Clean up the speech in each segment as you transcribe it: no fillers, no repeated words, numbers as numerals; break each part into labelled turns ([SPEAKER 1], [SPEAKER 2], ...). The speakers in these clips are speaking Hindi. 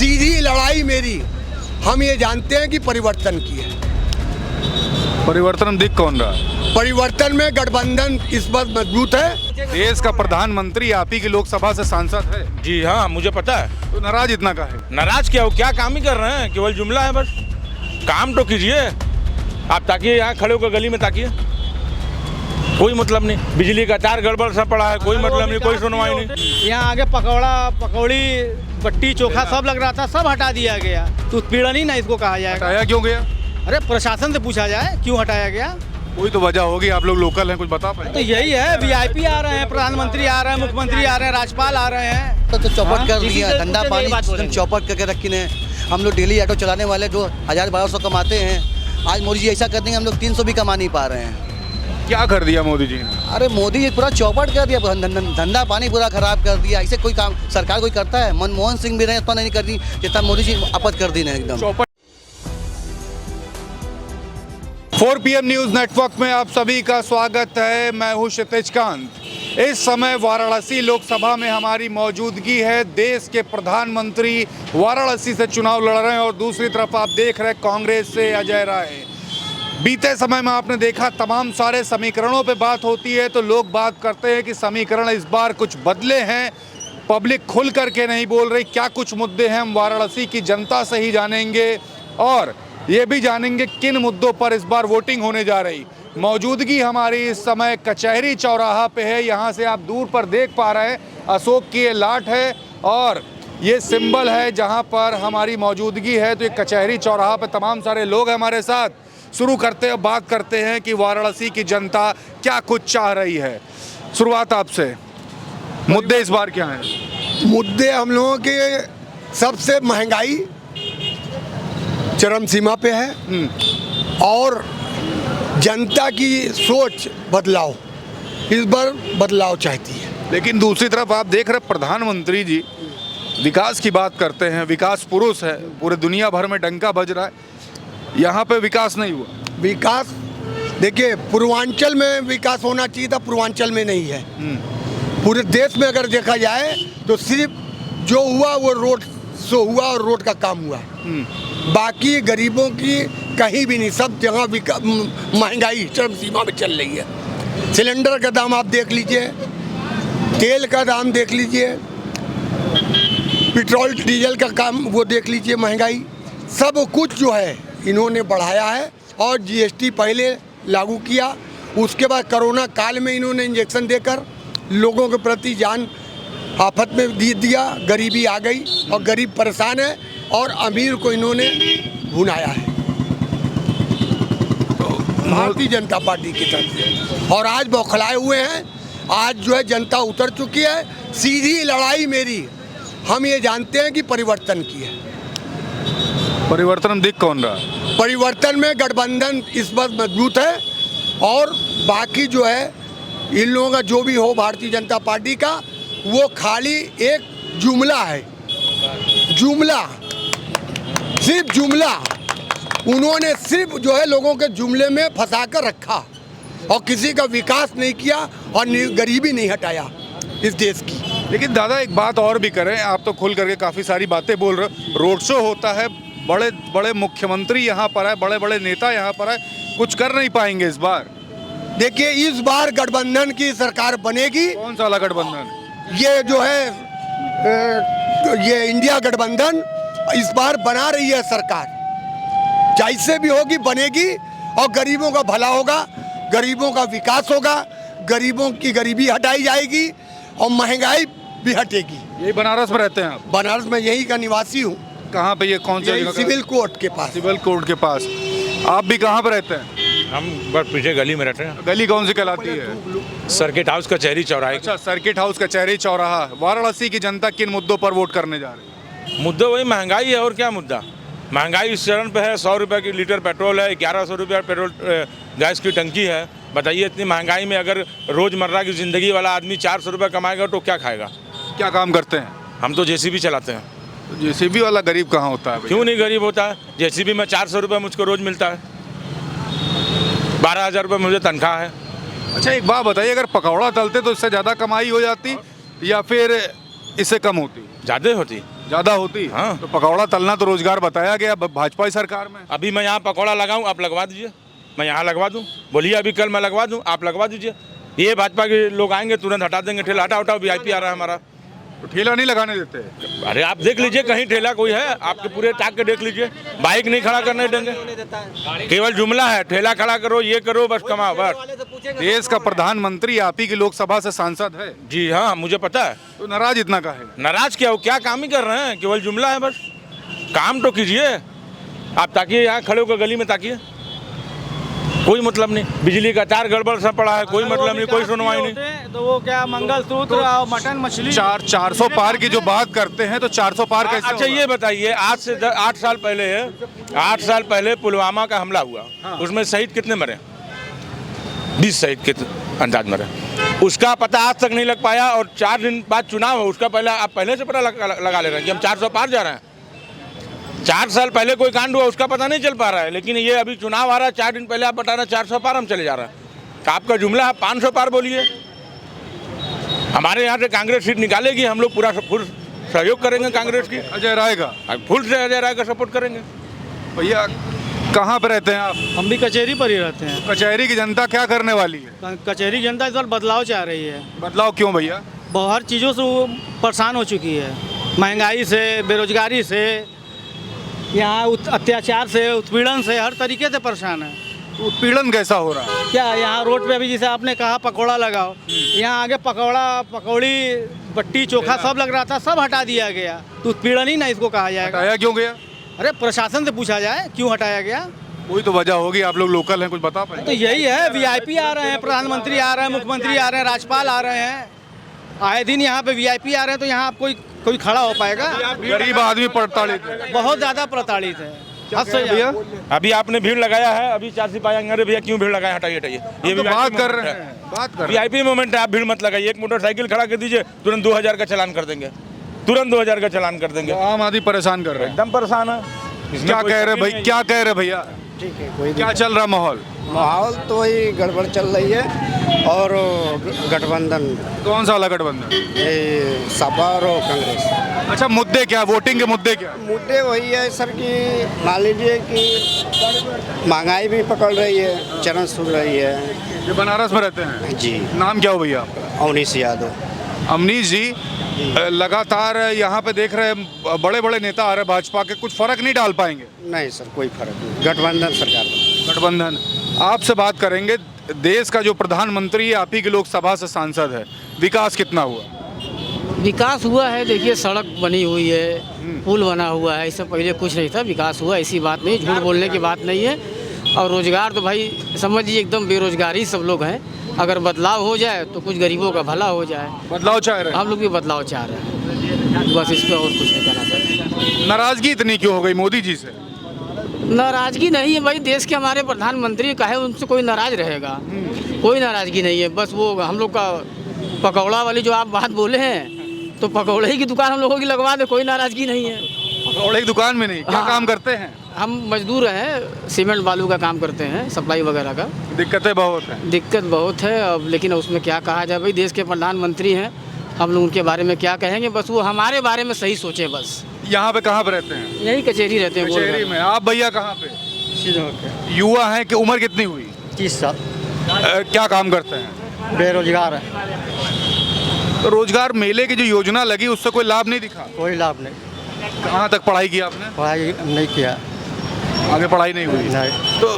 [SPEAKER 1] सीधी लड़ाई मेरी, हम ये जानते हैं कि परिवर्तन की है।
[SPEAKER 2] परिवर्तन दिख कौन रहा है?
[SPEAKER 1] परिवर्तन में गठबंधन इस बात मजबूत है।
[SPEAKER 2] देश का प्रधानमंत्री आप ही की लोकसभा से सांसद है।
[SPEAKER 3] जी हाँ, मुझे पता है।
[SPEAKER 2] तो नाराज इतना का है?
[SPEAKER 3] नाराज क्या हो, क्या काम ही कर रहे हैं, केवल जुमला है बस। काम तो कीजिए। आप ताकिए, यहाँ खड़े होकर गली में ताकिए, कोई मतलब नहीं। बिजली का तार गड़बड़ सा पड़ा है, कोई मतलब नहीं, कोई सुनवाई नहीं।
[SPEAKER 4] यहाँ आगे पकौड़ा पकौड़ी बट्टी चोखा सब लग रहा था, सब हटा दिया गया। तो उत्पीड़न ही ना इसको कहा जाएगा।
[SPEAKER 2] हटाया क्यों गया?
[SPEAKER 4] अरे प्रशासन से पूछा जाए क्यों हटाया गया।
[SPEAKER 2] कोई तो वजह होगी, आप लोग लोकल हैं, कुछ बता पाए?
[SPEAKER 4] तो यही है, वीआईपी आ रहे हैं, प्रधानमंत्री आ रहे हैं, मुख्यमंत्री आ रहे हैं, राज्यपाल आ रहे हैं।
[SPEAKER 5] तो चौपट कर दिया, धंधा पानी चौपट करके रखी ने। हम लोग डेली ऑटो चलाने वाले 2000-1200 कमाते हैं। आज मोदी जी ऐसा कर देंगे, हम लोग 300 भी कमा नहीं पा रहे हैं।
[SPEAKER 2] क्या कर दिया मोदी जी ने?
[SPEAKER 5] अरे मोदी जी पूरा चौपट कर दिया, धंधा पानी पूरा खराब कर दिया। ऐसे कोई काम सरकार कोई करता है? मनमोहन सिंह भी रहे इतना नहीं कर दी जितना मोदी जी आपत कर दी ने एकदम।
[SPEAKER 2] 4 PM न्यूज नेटवर्क में आप सभी का स्वागत है। मैं हूं क्षितिज कांत। इस समय वाराणसी लोकसभा में हमारी मौजूदगी है। देश के प्रधानमंत्री वाराणसी से चुनाव लड़ रहे हैं और दूसरी तरफ आप देख रहे हैं कांग्रेस से अजय राय। बीते समय में आपने देखा तमाम सारे समीकरणों पे बात होती है तो लोग बात करते हैं कि समीकरण इस बार कुछ बदले हैं। पब्लिक खुल करके नहीं बोल रही। क्या कुछ मुद्दे हैं, हम वाराणसी की जनता से ही जानेंगे और ये भी जानेंगे किन मुद्दों पर इस बार वोटिंग होने जा रही। मौजूदगी हमारी इस समय कचहरी चौराहा पे है। यहाँ से आप दूर पर देख पा रहे हैं अशोक की ये लाट है और ये सिंबल है जहाँ पर हमारी मौजूदगी है। तो ये कचहरी चौराहा पे तमाम सारे लोग हमारे साथ। शुरू करते हैं, बात करते हैं कि वाराणसी की जनता क्या कुछ चाह रही है। शुरुआत आपसे, मुद्दे इस बार क्या हैं?
[SPEAKER 1] मुद्दे हम लोगों के सबसे महंगाई चरम सीमा पे है और जनता की सोच बदलाव, इस बार बदलाव चाहती है।
[SPEAKER 2] लेकिन दूसरी तरफ आप देख रहे प्रधानमंत्री जी विकास की बात करते हैं, विकास पुरुष है, पूरे दुनिया भर में डंका बज रहा है। यहाँ पे विकास नहीं हुआ।
[SPEAKER 1] विकास देखिए, पूर्वांचल में विकास होना चाहिए था, पूर्वांचल में नहीं है। पूरे देश में अगर देखा जाए तो सिर्फ जो हुआ वो रोड शो हुआ और रोड का काम हुआ। बाकी गरीबों की कहीं भी नहीं। सब जगह महंगाई चरम सीमा में चल रही है। सिलेंडर का दाम आप देख लीजिए, तेल का दाम देख लीजिए, पेट्रोल डीजल का काम वो देख लीजिए, महंगाई सब कुछ जो है इन्होंने बढ़ाया है। और जीएसटी पहले लागू किया, उसके बाद कोरोना काल में इन्होंने इंजेक्शन देकर लोगों के प्रति जान आफत में दिया। गरीबी आ गई और गरीब परेशान है और अमीर को इन्होंने भुनाया है भारतीय जनता पार्टी की तरफ से। और आज बौखलाए हुए हैं। आज जो है जनता उतर चुकी है। सीधी लड़ाई मेरी, हम ये जानते हैं कि परिवर्तन की है।
[SPEAKER 2] परिवर्तन दिख कौन रहा है?
[SPEAKER 1] परिवर्तन में गठबंधन इस बात मजबूत है और बाकी जो है इन लोगों का जो भी हो भारतीय जनता पार्टी का, वो खाली एक जुमला है। जुमला, सिर्फ जुमला। उन्होंने सिर्फ जो है लोगों के जुमले में फंसा कर रखा और किसी का विकास नहीं किया और गरीबी नहीं हटाया इस देश की।
[SPEAKER 2] लेकिन दादा एक बात और भी करें, आप तो खुल करके काफ़ी सारी बातें बोल रहे हो। रोड शो होता है, बड़े बड़े मुख्यमंत्री यहाँ पर है, बड़े बड़े नेता यहाँ पर है, कुछ कर नहीं पाएंगे इस बार।
[SPEAKER 1] देखिए, इस बार गठबंधन की सरकार बनेगी।
[SPEAKER 2] कौन सा वाला गठबंधन?
[SPEAKER 1] ये जो है ये इंडिया गठबंधन इस बार बना रही है सरकार। जैसे भी होगी बनेगी और गरीबों का भला होगा, गरीबों का विकास होगा, गरीबों की गरीबी हटाई जाएगी और महंगाई भी हटेगी।
[SPEAKER 2] यही बनारस में रहते हैं आप?
[SPEAKER 1] बनारस में यही का निवासी हूँ।
[SPEAKER 2] कहाँ पे? ये कौन सा?
[SPEAKER 1] सिविल कोर्ट के पास।
[SPEAKER 2] सिविल कोर्ट के पास। आप भी कहाँ पे रहते हैं?
[SPEAKER 3] हम बस पीछे गली में रहते हैं।
[SPEAKER 2] गली कौन सी कहलाती है?
[SPEAKER 3] सर्किट हाउस कचहरी चौराहे।
[SPEAKER 2] अच्छा, सर्किट हाउस कचहरी चौराहा। वाराणसी की जनता किन मुद्दों पर वोट करने जा रही है?
[SPEAKER 3] मुद्दा वही महंगाई है, और क्या मुद्दा। महंगाई इस चरण पे है। 100 रुपये की लीटर पेट्रोल है, 1100 रुपये पेट्रोल गैस की टंकी है। बताइए, इतनी महंगाई में अगर रोज़मर्रा की ज़िंदगी वाला आदमी 400 रुपये कमाएगा तो क्या खाएगा?
[SPEAKER 2] क्या काम करते हैं?
[SPEAKER 3] हम तो जेसीबी चलाते हैं।
[SPEAKER 2] जेसीबी वाला गरीब कहाँ होता है?
[SPEAKER 3] क्यों नहीं गरीब होता है? जेसीबी में 400 रुपये मुझको रोज़ मिलता है, 12,000 रुपये मुझे तनख्वाह है।
[SPEAKER 2] अच्छा, एक बात बताइए, अगर पकौड़ा तलते तो इससे ज़्यादा कमाई हो जाती या फिर इससे कम होती?
[SPEAKER 3] ज़्यादा होती।
[SPEAKER 2] ज्यादा होती?
[SPEAKER 3] हाँ।
[SPEAKER 2] तो पकौड़ा तलना तो रोजगार बताया गया भाजपा की सरकार में।
[SPEAKER 3] अभी मैं यहाँ पकौड़ा लगाऊं, आप लगवा दीजिए, मैं यहाँ लगवा दूं, बोलिए अभी कल मैं लगवा दूं, आप लगवा दीजिए। ये भाजपा के लोग आएंगे तुरंत हटा देंगे ठेला, हटाओ हटाओ VIP आ रहा है हमारा।
[SPEAKER 2] तो ठेला नहीं लगाने देते?
[SPEAKER 3] अरे आप देख लीजिए कहीं ठेला कोई है, आपके पूरे ताक के देख लीजिए, बाइक नहीं खड़ा करने देंगे, केवल जुमला है ठेला खड़ा करो, ये करो, बस कमाओ बस।
[SPEAKER 2] देश का प्रधानमंत्री आप ही की लोकसभा से सांसद है,
[SPEAKER 3] जी हाँ, मुझे पता है।
[SPEAKER 2] तो नाराज इतना का है?
[SPEAKER 3] नाराज क्या हो, क्या काम ही कर रहे हैं, केवल जुमला है बस, काम तो कीजिए। आप ताकिए, यहाँ खड़े होकर गली में ताकिए, कोई मतलब नहीं। बिजली का तार गड़बड़ सा पड़ा है, कोई मतलब नहीं, कोई सुनवाई नहीं।
[SPEAKER 4] तो वो क्या मंगलसूत्र और मटन मछली
[SPEAKER 2] 400 पार की जो बात करते हैं, तो 400 पार कैसे
[SPEAKER 3] अच्छा
[SPEAKER 2] होगा?
[SPEAKER 3] ये बताइए, आज से 8 साल पहले है, 8 साल पहले पुलवामा का हमला हुआ, उसमें शहीद कितने मरे? 20 शहीद के अंदाज मरे। उसका पता आज तक नहीं लग पाया, और 4 दिन बाद चुनाव है, उसका पहले आप पहले से पता लगा ले रहे हैं कि हम 400 पार जा रहे हैं। 4 साल पहले कोई कांड हुआ, उसका पता नहीं चल पा रहा है, लेकिन ये अभी चुनाव आ रहा है, 4 दिन पहले आप बता रहे हैं 400 पार हम चले जा रहे हैं। तो आपका जुमला है 500 पार बोलिए। हमारे यहाँ से कांग्रेस सीट निकालेगी, हम लोग पूरा फुल सहयोग करेंगे कांग्रेस की,
[SPEAKER 2] अजय राय का
[SPEAKER 3] फुल से अजय राय का सपोर्ट करेंगे।
[SPEAKER 2] भैया कहाँ पे रहते हैं आप?
[SPEAKER 4] हम भी कचहरी पर ही रहते हैं।
[SPEAKER 2] कचहरी की जनता क्या करने वाली है?
[SPEAKER 4] कचहरी जनता इस बार बदलाव चाह रही है।
[SPEAKER 2] बदलाव क्यों भैया?
[SPEAKER 4] बहुत चीज़ों से वो परेशान हो चुकी है, महंगाई से, बेरोजगारी से, यहाँ अत्याचार से, उत्पीड़न से, हर तरीके से परेशान है।
[SPEAKER 2] उत्पीड़न कैसा हो रहा है?
[SPEAKER 4] क्या यहाँ रोड पे अभी जैसे आपने कहा पकौड़ा लगाओ, यहाँ आगे पकौड़ा, पकौड़ी, बट्टी, चोखा सब लग रहा था, सब हटा दिया गया। तो उत्पीड़न ही ना इसको कहा जाएगा।
[SPEAKER 2] हटाया क्यों गया?
[SPEAKER 4] अरे प्रशासन से पूछा जाए क्यों हटाया गया।
[SPEAKER 2] कोई तो वजह होगी, आप लोग लोकल हैं, कुछ बता
[SPEAKER 4] तो
[SPEAKER 2] पाए?
[SPEAKER 4] यही है, VIP आ रहे हैं, प्रधानमंत्री आ रहे हैं, मुख्यमंत्री आ रहे हैं, राज्यपाल आ रहे हैं, आए दिन यहाँ पे VIP आ रहे हैं, तो यहाँ कोई खड़ा हो पाएगा?
[SPEAKER 2] गरीब आदमी प्रताड़ित है,
[SPEAKER 4] बहुत ज्यादा प्रताड़ित है, हद से
[SPEAKER 2] भैया।
[SPEAKER 3] अभी आपने भीड़ लगाया है, अभी 4 सिपाही आएंगे, अरे भैया क्यों भीड़ लगाए, हटाइए हटाइए। ये
[SPEAKER 2] तो
[SPEAKER 3] भी
[SPEAKER 2] बात कर रहे हैं, बात कर रहे हैं।
[SPEAKER 3] VIP मोमेंट है, आप भीड़ मत लगाइए। एक मोटरसाइकिल खड़ा कर दीजिए, तुरंत 2000 का चालान कर देंगे, तुरंत 2000 का चालान कर देंगे।
[SPEAKER 2] तो आम आदमी परेशान कर रहे हैं।
[SPEAKER 3] एकदम परेशान है। इसमें
[SPEAKER 2] क्या
[SPEAKER 3] कोई
[SPEAKER 2] कह रहे
[SPEAKER 3] शक
[SPEAKER 2] भाई,
[SPEAKER 3] नहीं
[SPEAKER 2] क्या कह रहे भैया?
[SPEAKER 6] ठीक है, कोई
[SPEAKER 2] क्या चल रहा माहौल?
[SPEAKER 6] माहौल तो वही गड़बड़ चल रही है। और गठबंधन,
[SPEAKER 2] कौन सा वाला गठबंधन?
[SPEAKER 6] ये सपा और कांग्रेस,
[SPEAKER 2] अच्छा, मुद्दे क्या, वोटिंग के मुद्दे क्या?
[SPEAKER 6] मुद्दे वही है सर कि मान लीजिए कि महंगाई भी पकड़ रही है, चरण सूझ रही है।
[SPEAKER 2] ये बनारस में रहते हैं?
[SPEAKER 6] जी,
[SPEAKER 2] नाम क्या हो भैया आपका?
[SPEAKER 6] अवनीश यादव।
[SPEAKER 2] अमनीश जी, लगातार यहाँ पे देख रहे हैं बड़े बड़े नेता आ रहे हैं भाजपा के, कुछ फर्क नहीं डाल पाएंगे?
[SPEAKER 6] नहीं सर, कोई फर्क नहीं, गठबंधन सरकार बना।
[SPEAKER 2] गठबंधन। आपसे बात करेंगे, देश का जो प्रधानमंत्री है, आप ही की लोकसभा से सांसद है, विकास कितना हुआ?
[SPEAKER 7] विकास हुआ है, देखिए सड़क बनी हुई है, पुल बना हुआ है, इससे पहले कुछ नहीं था। विकास हुआ, ऐसी बात नहीं, झूठ बोलने की बात नहीं है। और रोजगार तो भाई समझिए एकदम बेरोजगारी सब लोग हैं। अगर बदलाव हो जाए तो कुछ गरीबों का भला हो जाए।
[SPEAKER 2] बदलाव चाह रहे हैं?
[SPEAKER 7] हम लोग भी बदलाव चाह रहे हैं, बस इस पर और कुछ नहीं कहना चाहते।
[SPEAKER 2] नाराजगी इतनी क्यों हो गई मोदी जी से?
[SPEAKER 7] नाराजगी नहीं है भाई, देश के हमारे प्रधानमंत्री का है, उनसे कोई नाराज रहेगा? कोई नाराजगी नहीं है। बस वो हम लोग का पकौड़ा वाली जो आप बात बोले हैं, तो पकौड़े की दुकान हम लोगों की लगवा दे, कोई नाराजगी नहीं है।
[SPEAKER 2] पकौड़े की दुकान में नहीं? क्या
[SPEAKER 7] हाँ।
[SPEAKER 2] काम करते हैं?
[SPEAKER 7] हम मजदूर हैं, सीमेंट बालू का काम करते हैं, सप्लाई वगैरह का।
[SPEAKER 2] दिक्कतें बहुत हैं।
[SPEAKER 7] दिक्कत बहुत है अब, लेकिन उसमें क्या कहा जाए भाई, देश के प्रधानमंत्री हैं, हम लोग उनके बारे में क्या कहेंगे। बस वो हमारे बारे में सही सोचें बस।
[SPEAKER 2] यहाँ पे कहाँ पे रहते हैं?
[SPEAKER 7] यही कचहरी रहते हैं।
[SPEAKER 2] कचहरी में। आप भैया कहाँ पे? युवा हैं कि उम्र कितनी हुई?
[SPEAKER 4] 30 साल।
[SPEAKER 2] क्या काम करते हैं?
[SPEAKER 4] बेरोजगार है,
[SPEAKER 2] तो रोजगार मेले की जो योजना लगी, उससे कोई लाभ नहीं दिखा?
[SPEAKER 4] कोई लाभ नहीं,
[SPEAKER 2] कहाँ तक पढ़ाई की आपने?
[SPEAKER 4] पढ़ाई नहीं किया।
[SPEAKER 2] आगे पढ़ाई नहीं हुई?
[SPEAKER 4] नहीं।
[SPEAKER 2] तो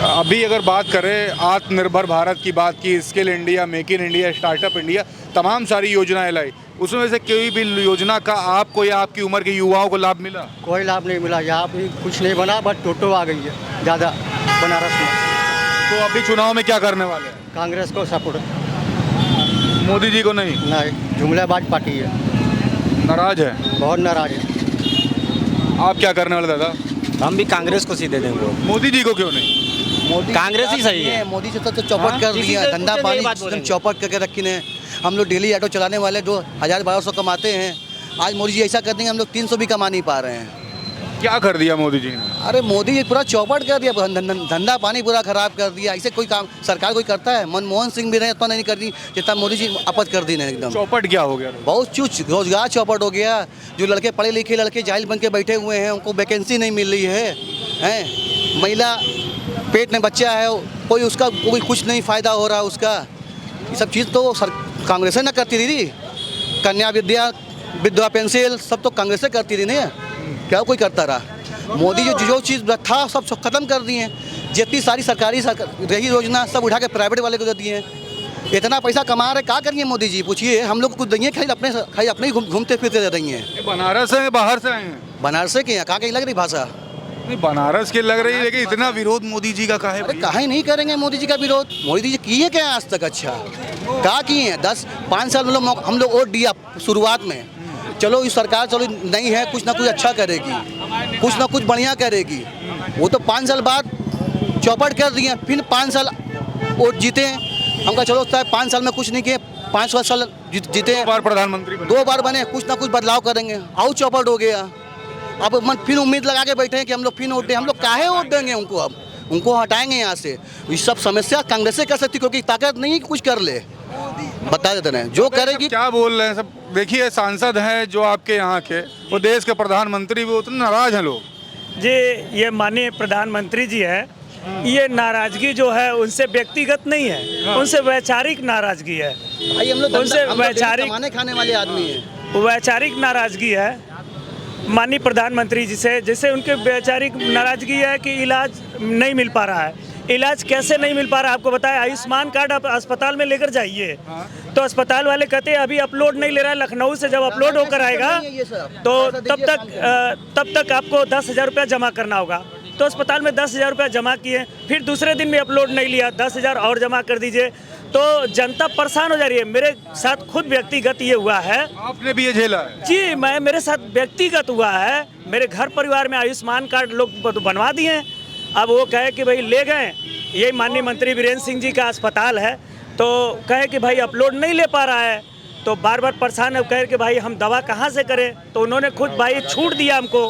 [SPEAKER 2] अभी अगर बात करें आत्मनिर्भर भारत की बात की, skill India, make in India, startup India, तमाम सारी योजनाएं लाई, उसमें से कोई भी योजना का आपको या आपकी उम्र के युवाओं को लाभ मिला?
[SPEAKER 4] कोई लाभ नहीं मिला। यहाँ पे कुछ नहीं बना, बस टोटो आ गई है ज़्यादा बनारस में।
[SPEAKER 2] तो अभी चुनाव में क्या करने वाले हैं?
[SPEAKER 4] कांग्रेस को सपोर्ट,
[SPEAKER 2] मोदी जी को नहीं?
[SPEAKER 4] नहीं, जुमलाबाज पार्टी है,
[SPEAKER 2] नाराज है?
[SPEAKER 4] बहुत नाराज है।
[SPEAKER 2] आप क्या करने वाले दादा?
[SPEAKER 8] हम भी कांग्रेस को सीधे देंगे।
[SPEAKER 2] मोदी जी को क्यों नहीं?
[SPEAKER 5] मोदी
[SPEAKER 8] कांग्रेस ही सही है।
[SPEAKER 5] मोदी से तो चौपट कर दिया, धंधा पानी एकदम चौपट करके रखी ने। हम लोग डेली ऑटो चलाने वाले 2000-1200 कमाते हैं, आज मोदी जी ऐसा कर देंगे हम लोग 300 भी कमा नहीं पा रहे हैं।
[SPEAKER 2] क्या कर दिया मोदी जी ने?
[SPEAKER 5] अरे मोदी जी पूरा चौपट कर दिया, धंधा पानी पूरा खराब कर दिया। ऐसे कोई काम सरकार कोई करता है? मनमोहन सिंह भी रहे इतना नहीं कर दी जितना मोदी जी आपत कर दी ने एकदम।
[SPEAKER 2] चौपट क्या हो गया?
[SPEAKER 5] बहुत चूच रोजगार चौपट हो गया। जो लड़के पढ़े लिखे लड़के जाहिल बन के बैठे हुए हैं उनको वैकेंसी नहीं मिल रही है। महिला पेट में बच्चा है कोई उसका कोई कुछ नहीं फ़ायदा हो रहा उसका। ये सब चीज़ तो कांग्रेस ना करती दीदी। कन्या विधवा पेंसिल सब तो कांग्रेस करती थी नहीं, क्या कोई करता रहा? मोदी जो चीज़ था सब ख़त्म कर दिए हैं। जितनी सारी सरकारी रही योजना सब उठा के प्राइवेट वाले को दे दिए हैं। इतना पैसा कमा रहे क्या करिए मोदी जी? पूछिए, हम लोग कुछ देंगे खाली अपने ही घूमते फिरते दे देंगे।
[SPEAKER 2] बनारस है बाहर से आए हैं?
[SPEAKER 5] बनारस से क्या कहाँ कहीं लग रही भाषा?
[SPEAKER 2] नहीं बनारस की लग रही है, लेकिन इतना विरोध मोदी जी का काहे?
[SPEAKER 5] अरे काहे नहीं करेंगे मोदी जी का विरोध? मोदी जी किए क्या आज तक? अच्छा क्या किए हैं? 10-5 साल हम लोग वोट दिया शुरुआत में। चलो इस सरकार चलो नहीं है, कुछ ना कुछ अच्छा करेगी, कुछ ना कुछ बढ़िया करेगी। वो तो 5 साल बाद चौपट कर दिए, फिर 5 साल वोट जीते। हमका चलो 5 साल में कुछ नहीं किए, 5 साल जीते,
[SPEAKER 2] 2 बार प्रधानमंत्री बने,
[SPEAKER 5] 2 बार बने, कुछ ना कुछ बदलाव करेंगे। आओ चौपट हो गया। अब मन फिर उम्मीद लगा के बैठे हैं कि हम लोग फिर वोट दें। हम लोग काहे वोट देंगे उनको? अब उनको हटाएंगे यहाँ से। ये सब समस्या कांग्रेस से कर सकती, क्योंकि ताकत नहीं है कि कुछ कर ले। बता देते हैं जो करेगी।
[SPEAKER 2] क्या बोल रहे हैं सब? देखिए सांसद हैं जो आपके यहाँ के, वो देश के प्रधानमंत्री भी उतने नाराज हैं लोग।
[SPEAKER 9] जी ये माननीय प्रधानमंत्री जी है, ये नाराजगी जो है उनसे व्यक्तिगत नहीं है, उनसे वैचारिक नाराजगी है।
[SPEAKER 5] भाई हम लोग
[SPEAKER 9] उनसे वैचारिक
[SPEAKER 5] कमाने खाने वाले आदमी हैं।
[SPEAKER 9] वैचारिक नाराजगी है माननीय प्रधानमंत्री जी से, जैसे उनके वैचारिक नाराजगी है कि इलाज नहीं मिल पा रहा है। इलाज कैसे नहीं मिल पा रहा है आपको बताया? आयुष्मान कार्ड आप अस्पताल में लेकर जाइए तो अस्पताल वाले कहते हैं अभी अपलोड नहीं ले रहा है। लखनऊ से जब अपलोड होकर आएगा तो तब तक आपको 10,000 रुपया जमा करना होगा। तो अस्पताल में 10,000 रुपया जमा किए, फिर दूसरे दिन भी अपलोड नहीं लिया, 10,000 और जमा कर दीजिए। तो जनता परेशान हो जा रही है। मेरे साथ खुद व्यक्तिगत ये हुआ है।
[SPEAKER 2] आपने भी ये झेला है?
[SPEAKER 9] जी मेरे साथ व्यक्तिगत हुआ है। मेरे घर परिवार में आयुष्मान कार्ड लोग बनवा दिए हैं। अब वो कहे कि भाई ले गए, यही माननीय मंत्री वीरेंद्र सिंह जी का अस्पताल है, तो कहे कि भाई अपलोड नहीं ले पा रहा है, तो बार बार परेशान है। कहे कि भाई हम दवा कहाँ से करें? तो उन्होंने खुद भाई छूट दिया हमको,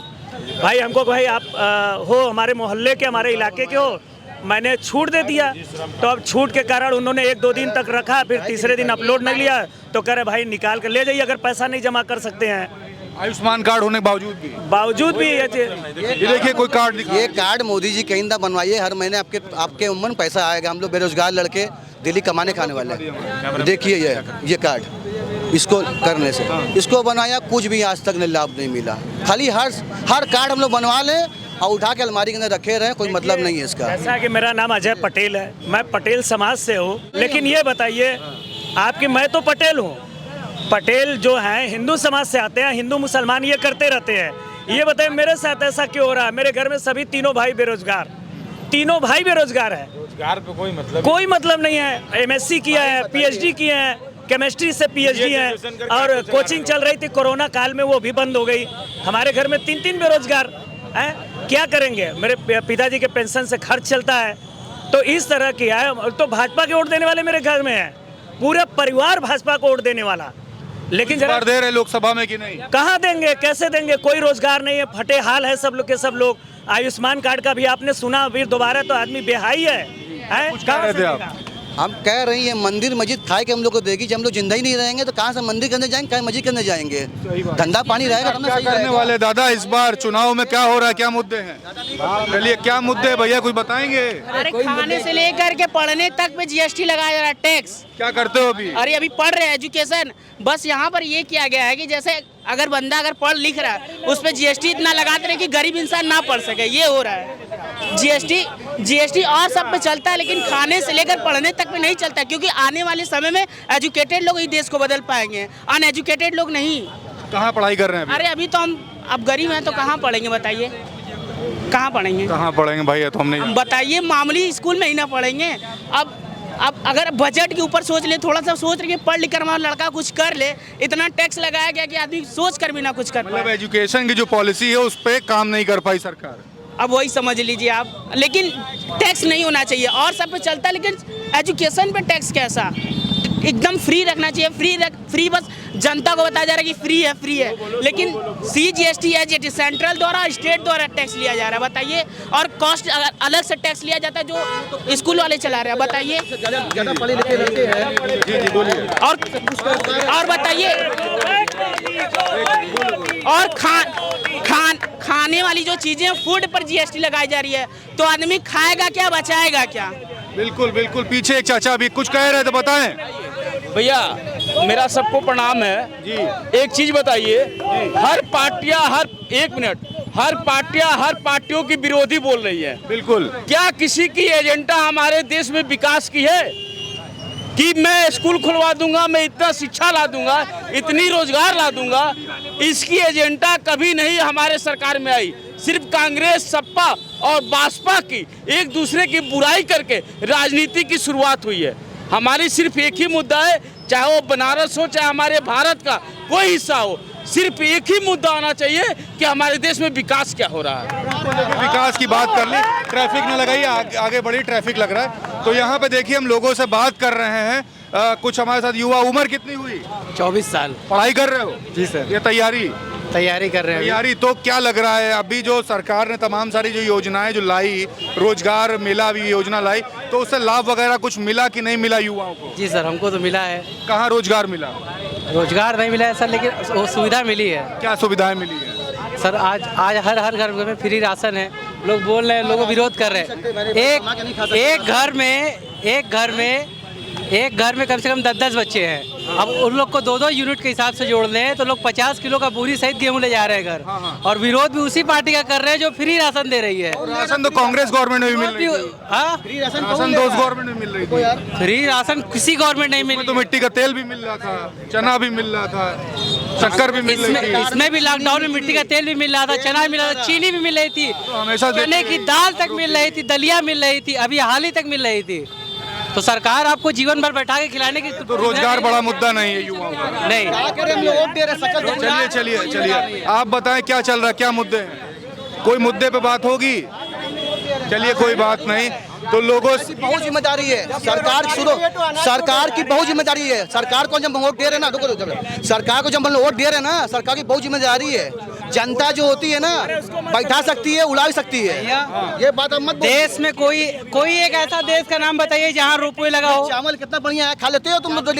[SPEAKER 9] भाई हमको भाई आप हो हमारे मोहल्ले के, हमारे इलाके के हो, मैंने छूट दे दिया। तो अब छूट के कारण उन्होंने 1-2 दिन तक रखा, फिर तीसरे दिन अपलोड नहीं लिया तो कह रहे भाई निकाल कर ले जाइए अगर पैसा नहीं जमा कर सकते हैं।
[SPEAKER 2] आयुष्मान कार्ड होने के बावजूद भी
[SPEAKER 5] ये
[SPEAKER 2] देखिए कोई कार्ड,
[SPEAKER 5] ये कार्ड मोदी जी कहीं ना बनवाइए, हर महीने आपके उम्र में पैसा आएगा। हम लोग बेरोजगार लड़के दिल्ली कमाने खाने वाले, देखिए ये कार्ड, इसको करने से इसको बनाया, कुछ भी आज तक लाभ नहीं मिला। खाली हर कार्ड हम लोग बनवा लें और उठा के अलमारी के अंदर रखे रहे, कोई मतलब नहीं है इसका।
[SPEAKER 9] ऐसा कि मेरा नाम अजय पटेल है, मैं पटेल समाज से हूँ, लेकिन ये बताइए आपकी, मैं तो पटेल हूँ, पटेल जो हैं हिंदू समाज से आते हैं, हिंदू मुसलमान ये करते रहते हैं। ये बताइए मेरे साथ ऐसा क्यों हो रहा है? मेरे घर में सभी तीनों भाई बेरोजगार है।
[SPEAKER 3] रोजगार पे कोई मतलब
[SPEAKER 9] नहीं है। MSc किया है, PhD किए हैं, केमिस्ट्री से PhD है, और कोचिंग चल रही थी कोरोना काल में, वो भी बंद हो गई। हमारे घर में 3 बेरोजगार हैं, क्या करेंगे? मेरे पिताजी के पेंशन से खर्च चलता है। तो इस तरह की है। तो भाजपा के वोट देने वाले मेरे घर में है, पूरा परिवार भाजपा को वोट देने वाला, लेकिन जरा
[SPEAKER 2] दे रहे लोकसभा में कि नहीं?
[SPEAKER 9] कहाँ देंगे, कैसे देंगे? कोई रोजगार नहीं है, फटे हाल है सब लोग के सब लोग। आयुष्मान कार्ड का भी आपने सुना, फिर दोबारा तो आदमी बेहाई है।
[SPEAKER 2] कहाँ से आप?
[SPEAKER 5] हम कह रही हैं मंदिर मस्जिद खाए के हम लोग को देगी। जब हम लोग जिंदा ही नहीं रहेंगे तो कहाँ से मंदिर करने जाएंगे, कहाँ मस्जिद करने जाएंगे? धंधा पानी रहेगा तो
[SPEAKER 2] क्या करने वाले दादा इस बार चुनाव में? क्या हो रहा है, क्या मुद्दे हैं? चलिए क्या मुद्दे भैया कुछ बताएंगे?
[SPEAKER 10] अरे खाने से लेकर के पढ़ने तक पे GST लगाया जा रहा है, टैक्स।
[SPEAKER 2] क्या करते हो अभी?
[SPEAKER 10] अरे अभी पढ़ रहे हैं, एजुकेशन। बस यहाँ पर ये किया गया है कि जैसे अगर बंदा अगर पढ़ लिख रहा है उस पर GST इतना लगाते रहे कि गरीब इंसान ना पढ़ सके, ये हो रहा है। GST और सब पे चलता है, लेकिन खाने से लेकर पढ़ने तक पे नहीं चलता, क्योंकि आने वाले समय में एजुकेटेड लोग ही देश को बदल पाएंगे, अनएजुकेटेड लोग नहीं।
[SPEAKER 2] कहाँ पढ़ाई कर रहे हैं?
[SPEAKER 10] अरे अभी तो हम अब गरीब हैं तो कहाँ पढ़ेंगे बताइए? कहाँ पढ़ेंगे
[SPEAKER 2] भैया? तो हम नहीं
[SPEAKER 10] बताइए, मामूली स्कूल में ही ना पढ़ेंगे। अब अगर बजट के ऊपर सोच ले, थोड़ा सा सोच रहे पढ़ लिख कर हमारा लड़का कुछ कर ले, इतना टैक्स लगाया गया कि आदमी सोच कर भी ना कुछ कर पाए।
[SPEAKER 2] एजुकेशन की जो पॉलिसी है उस पर काम नहीं कर पाई सरकार।
[SPEAKER 10] अब वही समझ लीजिए आप, लेकिन टैक्स नहीं होना चाहिए, और सब पे चलता है, लेकिन एजुकेशन पे टैक्स कैसा? एकदम फ्री रखना चाहिए। फ्री बस जनता को बताया जा रहा है कि फ्री है, लेकिन CGST है जो सेंट्रल द्वारा स्टेट द्वारा टैक्स लिया जा रहा है, बताइए। और कॉस्ट अलग से टैक्स लिया जाता है जो स्कूल वाले चला रहे हैं, बताइए।
[SPEAKER 5] ज़्यादा पढ़े लिखे लड़के हैं
[SPEAKER 10] और बताइए, और खाने वाली जो चीजें फूड पर GST लगाई जा रही है, तो आदमी खाएगा क्या, बचाएगा क्या?
[SPEAKER 2] बिल्कुल बिल्कुल। पीछे एक चाचा भी कुछ कह रहे थे, बताएं।
[SPEAKER 11] भैया मेरा सबको प्रणाम है
[SPEAKER 2] जी।
[SPEAKER 11] एक चीज बताइए, हर पार्टियां हर पार्टियों की विरोधी बोल रही है।
[SPEAKER 2] बिल्कुल।
[SPEAKER 11] क्या किसी की एजेंडा हमारे देश में विकास की है कि मैं स्कूल खुलवा दूंगा, मैं इतना शिक्षा ला दूंगा, इतनी रोजगार ला दूंगा? इसकी एजेंडा कभी नहीं हमारे सरकार में आई। सिर्फ कांग्रेस, सपा और भाजपा की एक दूसरे की बुराई करके राजनीति की शुरुआत हुई है। हमारी सिर्फ एक ही मुद्दा है, चाहे वो बनारस हो, चाहे हमारे भारत का कोई हिस्सा हो, सिर्फ एक ही मुद्दा आना चाहिए कि हमारे देश में विकास क्या हो रहा है।
[SPEAKER 2] विकास की बात कर ली, ट्रैफिक न लगाइए, आगे बड़ी ट्रैफिक लग रहा है। तो यहाँ पे देखिए हम लोगों से बात कर रहे हैं, कुछ हमारे साथ युवा। उम्र कितनी हुई?
[SPEAKER 7] 24 साल।
[SPEAKER 2] पढ़ाई कर रहे हो?
[SPEAKER 7] जी सर।
[SPEAKER 2] ये
[SPEAKER 7] तैयारी कर रहे हैं।
[SPEAKER 2] तैयारी तो क्या लग रहा है अभी जो सरकार ने तमाम सारी जो योजनाएं जो लाई, रोजगार मेला भी योजना लाई, तो उससे लाभ वगैरह कुछ मिला कि नहीं मिला युवाओं को?
[SPEAKER 7] जी सर, हमको तो मिला है।
[SPEAKER 2] कहाँ रोजगार मिला?
[SPEAKER 7] रोजगार नहीं मिला है सर, लेकिन वो सुविधा मिली है।
[SPEAKER 2] क्या सुविधाएं मिली है
[SPEAKER 7] सर? आज हर घर में फ्री राशन है। लोग बोल रहे हैं, लोग विरोध कर रहे हैं। एक घर में कम से कम 10-10 बच्चे हैं। अब उन लोग को 2-2 यूनिट के हिसाब से जोड़ लें तो लोग 50 किलो का बोरी सहित गेहूं ले जा रहे हैं घर। और विरोध भी उसी पार्टी का कर रहे हैं जो फ्री राशन दे रही है।
[SPEAKER 2] राशन तो कांग्रेस गवर्नमेंट में भी मिल रही है।
[SPEAKER 7] हाँ,
[SPEAKER 2] राशन तो उस गवर्नमेंट में मिल रही थी।
[SPEAKER 7] फ्री राशन किसी गवर्नमेंट नहीं मिली।
[SPEAKER 2] तो मिट्टी का तेल भी मिल रहा था, चना भी मिल रहा था, शक्कर भी मिल रही थी।
[SPEAKER 7] इसमें भी लॉकडाउन में मिट्टी का तेल भी मिल रहा था, चना भी मिल रहा था, चीनी भी मिल रही थी,
[SPEAKER 2] हमेशा
[SPEAKER 7] चने की दाल तक मिल रही थी, दलिया मिल रही थी, अभी हाल ही तक मिल रही थी। तो सरकार आपको जीवन भर बैठा के खिलाने की।
[SPEAKER 2] तो रोजगार बड़ा मुद्दा नहीं है युवाओं का?
[SPEAKER 7] नहीं।
[SPEAKER 2] चलिए आप बताएं क्या चल रहा है, क्या मुद्दे हैं? कोई मुद्दे पे बात होगी? चलिए कोई बात नहीं। तो लोगों की
[SPEAKER 5] बहुत जिम्मेदारी है, सरकार की बहुत जिम्मेदारी है। सरकार को जब वोट दे रहे ना, सरकार को जब वोट दे रहे ना, सरकार की बहुत जिम्मेदारी है। जनता जो होती है ना, बैठा सकती है, उड़ा सकती है। ये बात मत।
[SPEAKER 7] देश में कोई एक ऐसा देश का नाम बताइए जहाँ रुपये लगा हो।
[SPEAKER 5] चावल कितना बढ़िया है, खा लेते हो तुम लोग?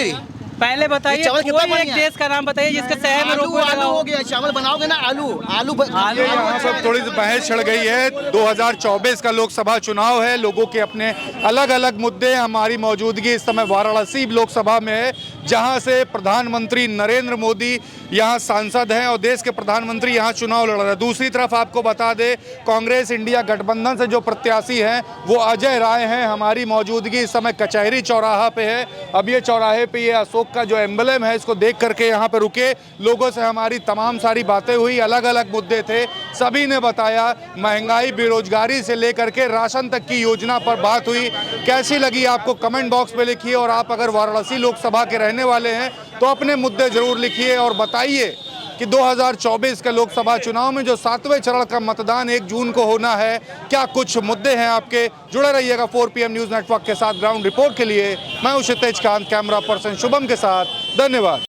[SPEAKER 7] पहले बताइए, कोई एक देश का नाम बताइए जिसके शहर में रुपये लगा हो।
[SPEAKER 5] गया चावल बनाओगे ना, आलू
[SPEAKER 2] यहाँ सब थोड़ी सी बहस छिड़ गई है। 2024 का लोकसभा चुनाव है, लोगों के अपने अलग अलग मुद्दे। हमारी मौजूदगी इस समय वाराणसी लोकसभा में है, जहाँ से प्रधानमंत्री नरेंद्र मोदी यहाँ सांसद हैं और देश के प्रधानमंत्री यहाँ चुनाव लड़ रहे हैं। दूसरी तरफ आपको बता दें, कांग्रेस इंडिया गठबंधन से जो प्रत्याशी हैं वो अजय राय हैं। हमारी मौजूदगी इस समय कचहरी चौराहा पे है। अब ये चौराहे पे ये अशोक का जो एम्बलम है, इसको देख करके यहाँ पे रुके। लोगों से हमारी तमाम सारी बातें हुई, अलग अलग मुद्दे थे। सभी ने बताया, महंगाई, बेरोजगारी से लेकर के राशन तक की योजना पर बात हुई। कैसी लगी आपको कमेंट बॉक्स में लिखिए। और आप अगर वाराणसी लोकसभा के रहने वाले हैं तो अपने मुद्दे जरूर लिखिए और बताइए कि 2024 के लोकसभा चुनाव में जो 7वें चरण का मतदान 1 जून को होना है, क्या कुछ मुद्दे हैं आपके? जुड़े रहिएगा 4 PM न्यूज़ नेटवर्क के साथ। ग्राउंड रिपोर्ट के लिए मैं हूं क्षितिज कांत, कैमरा पर्सन शुभम के साथ। धन्यवाद।